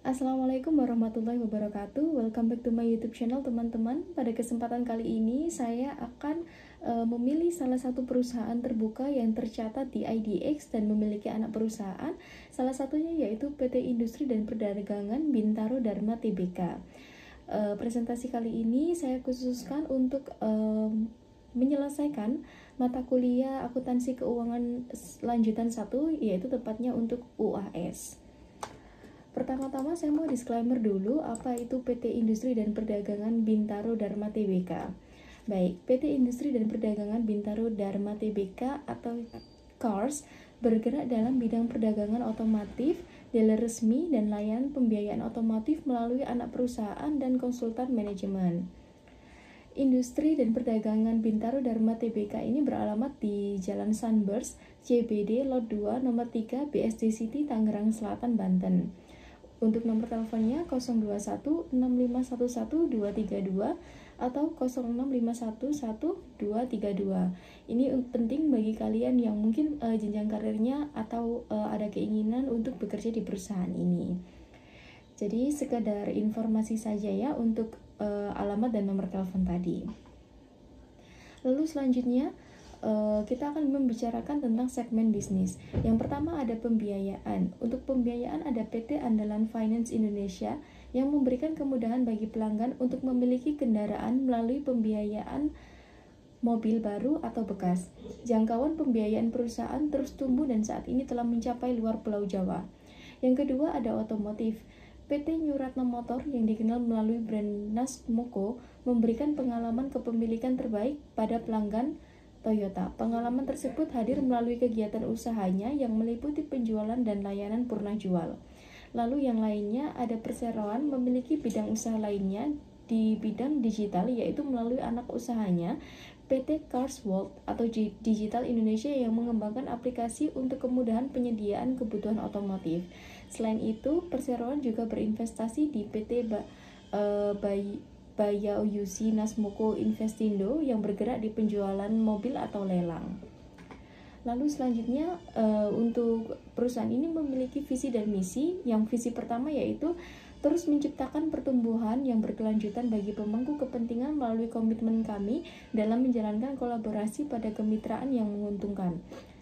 Assalamualaikum warahmatullahi wabarakatuh. Welcome back to my YouTube channel, teman-teman. Pada kesempatan kali ini saya akan memilih salah satu perusahaan terbuka yang tercatat di IDX dan memiliki anak perusahaan. Salah satunya yaitu PT Industri dan Perdagangan Bintaro Dharma Tbk. Presentasi kali ini saya khususkan untuk menyelesaikan mata kuliah akuntansi keuangan lanjutan 1, yaitu tepatnya untuk UAS. Pertama-tama saya mau disclaimer dulu apa itu PT Industri dan Perdagangan Bintaro Dharma Tbk. Baik, PT Industri dan Perdagangan Bintaro Dharma Tbk atau CARS bergerak dalam bidang perdagangan otomotif, dealer resmi, dan layanan pembiayaan otomotif melalui anak perusahaan dan konsultan manajemen. Industri dan Perdagangan Bintaro Dharma Tbk ini beralamat di Jalan Sunburst, CBD, Lot 2, nomor 3, BSD City, Tangerang Selatan, Banten. Untuk nomor teleponnya 02165111232 atau 065111232. Ini penting bagi kalian yang mungkin jenjang karirnya atau ada keinginan untuk bekerja di perusahaan ini. Jadi sekadar informasi saja ya untuk alamat dan nomor telepon tadi. Lalu selanjutnya kita akan membicarakan tentang segmen bisnis. Yang pertama ada pembiayaan. Untuk pembiayaan ada PT Andalan Finance Indonesia yang memberikan kemudahan bagi pelanggan untuk memiliki kendaraan melalui pembiayaan mobil baru atau bekas. Jangkauan pembiayaan perusahaan terus tumbuh dan saat ini telah mencapai luar Pulau Jawa. Yang kedua ada otomotif. PT Nyuratna Motor yang dikenal melalui brand Nasmoko memberikan pengalaman kepemilikan terbaik pada pelanggan Toyota. Pengalaman tersebut hadir melalui kegiatan usahanya yang meliputi penjualan dan layanan purna jual. Lalu yang lainnya ada perseroan memiliki bidang usaha lainnya di bidang digital, yaitu melalui anak usahanya PT Cars World atau Digital Indonesia yang mengembangkan aplikasi untuk kemudahan penyediaan kebutuhan otomotif. Selain itu, perseroan juga berinvestasi di PT Bayau Yusi Nasmoko Investindo yang bergerak di penjualan mobil atau lelang. Lalu selanjutnya untuk perusahaan ini memiliki visi dan misi. Yang visi pertama yaitu terus menciptakan pertumbuhan yang berkelanjutan bagi pemangku kepentingan melalui komitmen kami dalam menjalankan kolaborasi pada kemitraan yang menguntungkan.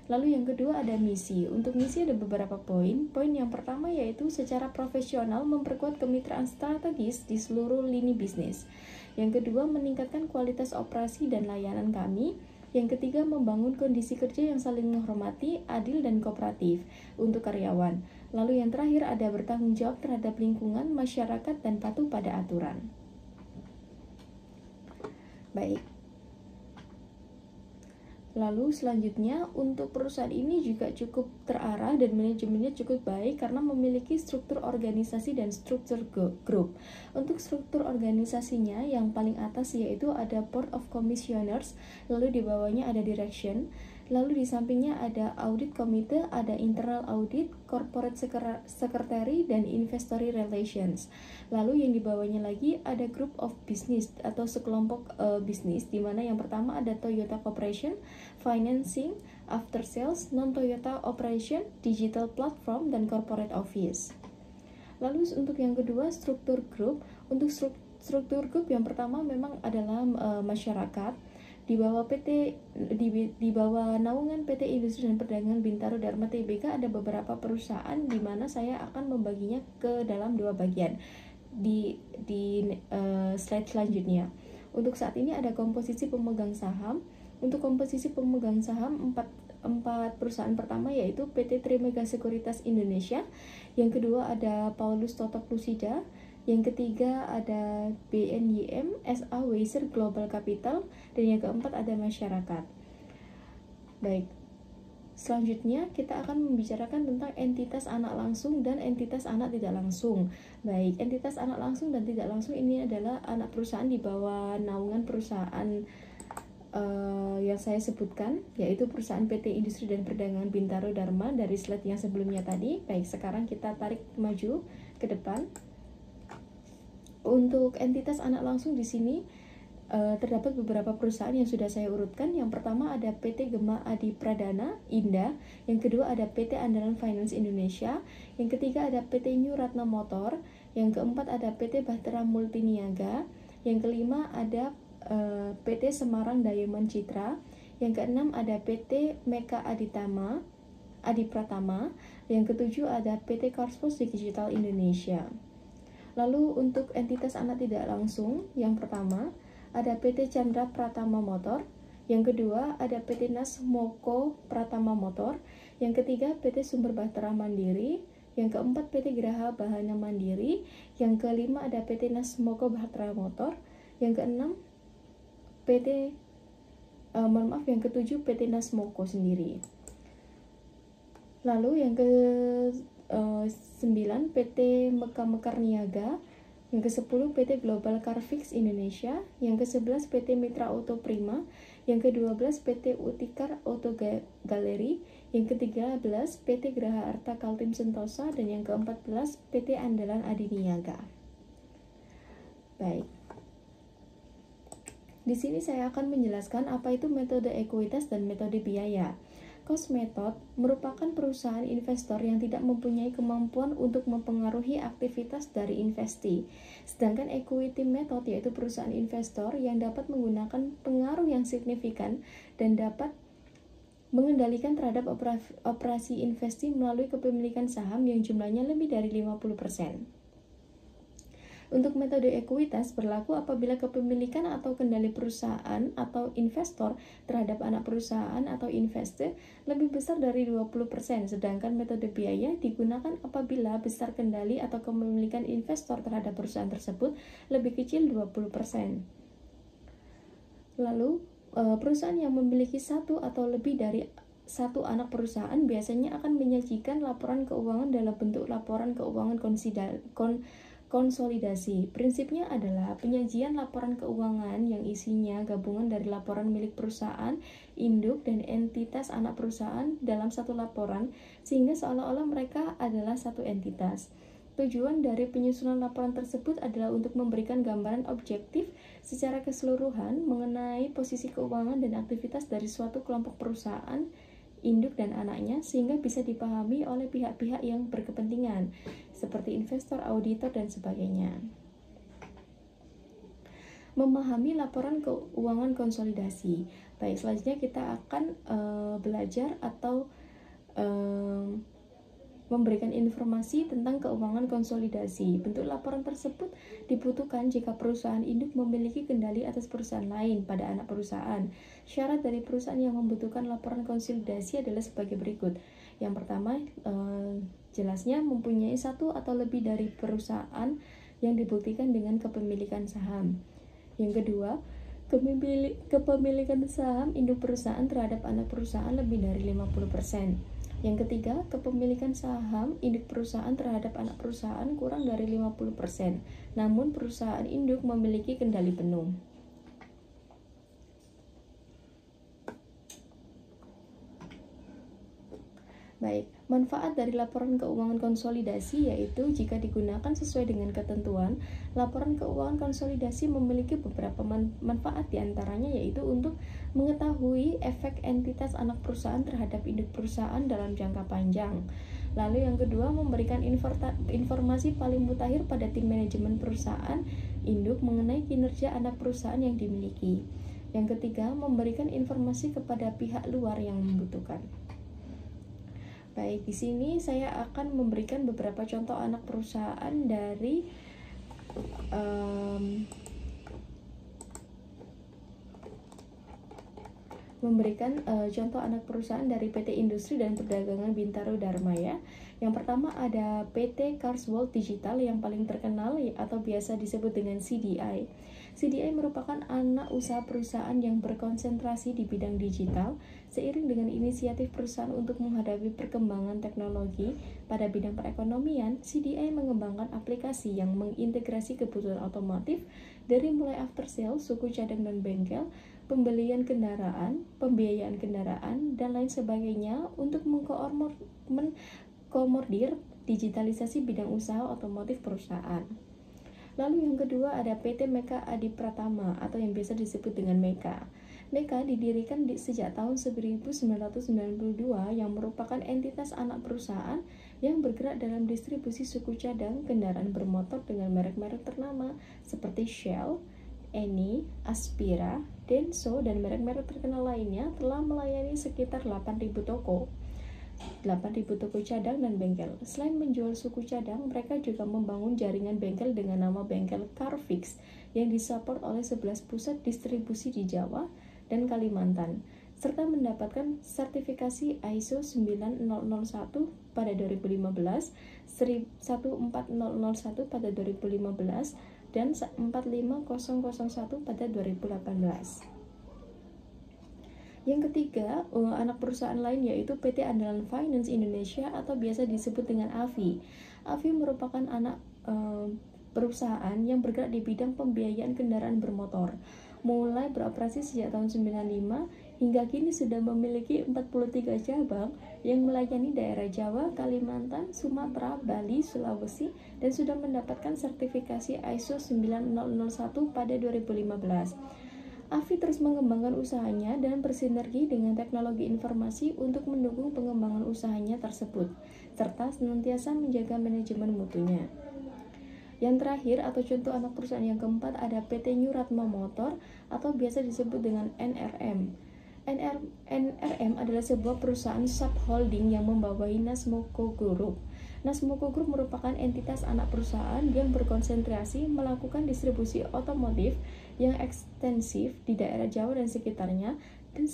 Lalu yang kedua ada misi. Untuk misi ada beberapa poin. Poin yang pertama yaitu secara profesional memperkuat kemitraan strategis di seluruh lini bisnis. Yang kedua meningkatkan kualitas operasi dan layanan kami. Yang ketiga membangun kondisi kerja yang saling menghormati, adil dan kooperatif untuk karyawan. Lalu yang terakhir ada bertanggung jawab terhadap lingkungan, masyarakat dan patuh pada aturan. Baik. Lalu selanjutnya untuk perusahaan ini juga cukup terarah dan manajemennya cukup baik karena memiliki struktur organisasi dan struktur grup. Untuk struktur organisasinya yang paling atas yaitu ada Board of Commissioners, lalu di bawahnya ada Direction, lalu di sampingnya ada Audit Committee, ada Internal Audit, Corporate Secretary, dan Investor Relations. Lalu yang di bawahnya lagi ada Group of Business atau sekelompok bisnis, di mana yang pertama ada Toyota Corporation, Financing, After Sales, Non-Toyota Operation, Digital Platform, dan Corporate Office. Lalu untuk yang kedua struktur grup. Untuk struktur grup yang pertama memang adalah masyarakat. Di bawah di bawah naungan PT Industri dan Perdagangan Bintaro Dharma Tbk ada beberapa perusahaan di mana saya akan membaginya ke dalam dua bagian di slide selanjutnya. Untuk saat ini ada komposisi pemegang saham. Untuk komposisi pemegang saham empat perusahaan pertama yaitu PT Trimega Sekuritas Indonesia, yang kedua ada Paulus Totok Lusida, yang ketiga ada BNYM SA Weiser Global Capital, dan yang keempat ada masyarakat. Baik, selanjutnya kita akan membicarakan tentang entitas anak langsung dan entitas anak tidak langsung. Baik, entitas anak langsung dan tidak langsung ini adalah anak perusahaan di bawah naungan perusahaan yang saya sebutkan, yaitu perusahaan PT Industri dan Perdagangan Bintaro Dharma dari slide yang sebelumnya tadi. Baik, sekarang kita tarik maju ke depan. Untuk entitas anak langsung di sini terdapat beberapa perusahaan yang sudah saya urutkan. Yang pertama ada PT Gema Adi Pradana Indah, yang kedua ada PT Andalan Finance Indonesia, yang ketiga ada PT New Ratna Motor, yang keempat ada PT Bahtera Multiniaga, yang kelima ada PT Semarang Diamond Citra, yang keenam ada PT Meka Adi Pratama, yang ketujuh ada PT Carspos Digital Indonesia. Lalu untuk entitas anak tidak langsung, yang pertama ada PT Chandra Pratama Motor, yang kedua ada PT Nas Moko Pratama Motor, yang ketiga PT Sumber Bahtera Mandiri, yang keempat PT Geraha Bahana Mandiri, yang kelima ada PT Nas Moko Bahtera Motor, yang keenam yang ketujuh PT Nas Moko sendiri. Lalu yang ke 9 PT Mekar Niaga, yang ke-10 PT Global Carfix Indonesia, yang ke-11 PT Mitra Auto Prima, yang ke-12 PT Utikar Auto Galeri, yang ke-13 PT Graha Arta Kaltim Sentosa, dan yang ke-14 PT Andalan Adi Niaga. Baik. Di sini saya akan menjelaskan apa itu metode ekuitas dan metode biaya. Cost method merupakan perusahaan investor yang tidak mempunyai kemampuan untuk mempengaruhi aktivitas dari investee. Sedangkan equity method yaitu perusahaan investor yang dapat menggunakan pengaruh yang signifikan dan dapat mengendalikan terhadap operasi investee melalui kepemilikan saham yang jumlahnya lebih dari 50%. Untuk metode ekuitas berlaku apabila kepemilikan atau kendali perusahaan atau investor terhadap anak perusahaan atau investor lebih besar dari 20%, sedangkan metode biaya digunakan apabila besar kendali atau kepemilikan investor terhadap perusahaan tersebut lebih kecil 20%. Lalu, perusahaan yang memiliki satu atau lebih dari satu anak perusahaan biasanya akan menyajikan laporan keuangan dalam bentuk laporan keuangan konsolidasi. Prinsipnya adalah penyajian laporan keuangan yang isinya gabungan dari laporan milik perusahaan, induk, dan entitas anak perusahaan dalam satu laporan, sehingga seolah-olah mereka adalah satu entitas. Tujuan dari penyusunan laporan tersebut adalah untuk memberikan gambaran objektif secara keseluruhan mengenai posisi keuangan dan aktivitas dari suatu kelompok perusahaan, induk, dan anaknya, sehingga bisa dipahami oleh pihak-pihak yang berkepentingan seperti investor, auditor, dan sebagainya. Memahami laporan keuangan konsolidasi. Baik, selanjutnya kita akan belajar atau memberikan informasi tentang keuangan konsolidasi. Bentuk laporan tersebut dibutuhkan jika perusahaan induk memiliki kendali atas perusahaan lain pada anak perusahaan. Syarat dari perusahaan yang membutuhkan laporan konsolidasi adalah sebagai berikut. Yang pertama, jelasnya mempunyai satu atau lebih dari perusahaan yang dibuktikan dengan kepemilikan saham. Yang kedua, kepemilikan saham induk perusahaan terhadap anak perusahaan lebih dari 50%. Yang ketiga, kepemilikan saham induk perusahaan terhadap anak perusahaan kurang dari 50%, namun perusahaan induk memiliki kendali penuh. Baik, manfaat dari laporan keuangan konsolidasi yaitu jika digunakan sesuai dengan ketentuan, laporan keuangan konsolidasi memiliki beberapa manfaat, diantaranya yaitu untuk mengetahui efek entitas anak perusahaan terhadap induk perusahaan dalam jangka panjang. Lalu yang kedua, memberikan informasi paling mutakhir pada tim manajemen perusahaan induk mengenai kinerja anak perusahaan yang dimiliki. Yang ketiga, memberikan informasi kepada pihak luar yang membutuhkan. Baik, di sini saya akan memberikan beberapa contoh anak perusahaan dari contoh anak perusahaan dari PT Industri dan Perdagangan Bintaro Dharma ya. Yang pertama ada PT Carspos Digital yang paling terkenal atau biasa disebut dengan CDI. CDI merupakan anak usaha perusahaan yang berkonsentrasi di bidang digital. Seiring dengan inisiatif perusahaan untuk menghadapi perkembangan teknologi pada bidang perekonomian, CDI mengembangkan aplikasi yang mengintegrasi kebutuhan otomotif dari mulai after sales, suku cadang dan bengkel, pembelian kendaraan, pembiayaan kendaraan, dan lain sebagainya untuk mengkomodir digitalisasi bidang usaha otomotif perusahaan. Lalu yang kedua ada PT Meka Adi Pratama atau yang biasa disebut dengan Meka. Meka didirikan sejak tahun 1992 yang merupakan entitas anak perusahaan yang bergerak dalam distribusi suku cadang kendaraan bermotor dengan merek-merek ternama seperti Shell, Eni, Aspira, Denso, dan merek-merek terkenal lainnya telah melayani sekitar 8.000 toko. 8.000 toko cadang dan bengkel. Selain menjual suku cadang, mereka juga membangun jaringan bengkel dengan nama bengkel Carfix yang disupport oleh 11 pusat distribusi di Jawa dan Kalimantan, serta mendapatkan sertifikasi ISO 9001 pada 2015, 14001 pada 2015, dan 45001 pada 2018. Yang ketiga, anak perusahaan lain yaitu PT Andalan Finance Indonesia atau biasa disebut dengan AFI. AFI merupakan anak perusahaan yang bergerak di bidang pembiayaan kendaraan bermotor. Mulai beroperasi sejak tahun 95 hingga kini sudah memiliki 43 cabang yang melayani daerah Jawa, Kalimantan, Sumatera, Bali, Sulawesi, dan sudah mendapatkan sertifikasi ISO 9001 pada 2015. AFI terus mengembangkan usahanya dan bersinergi dengan teknologi informasi untuk mendukung pengembangan usahanya tersebut, serta senantiasa menjaga manajemen mutunya. Yang terakhir atau contoh anak perusahaan yang keempat ada PT New Ratma Motor atau biasa disebut dengan NRM. NRM adalah sebuah perusahaan subholding yang membawahi Nasmoko Group. Nasmoko Group merupakan entitas anak perusahaan yang berkonsentrasi melakukan distribusi otomotif yang ekstensif di daerah Jawa dan sekitarnya dan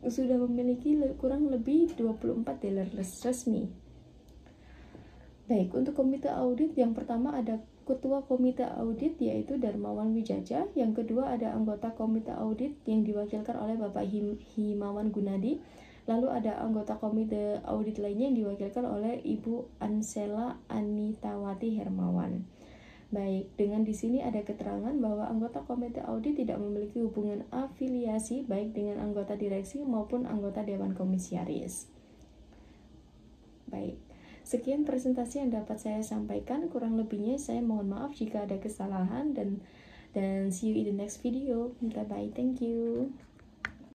sudah memiliki kurang lebih 24 dealer resmi. Baik, untuk komite audit yang pertama ada Ketua Komite Audit yaitu Darmawan Wijaja, yang kedua ada anggota Komite Audit yang diwakilkan oleh Bapak Himawan Gunadi, lalu ada anggota Komite Audit lainnya yang diwakilkan oleh Ibu Ansela Anitawati Hermawan. Baik, dengan di sini ada keterangan bahwa anggota Komite Audit tidak memiliki hubungan afiliasi baik dengan anggota direksi maupun anggota Dewan Komisaris. Baik. Sekian presentasi yang dapat saya sampaikan, kurang lebihnya saya mohon maaf jika ada kesalahan dan see you in the next video. Bye bye, thank you.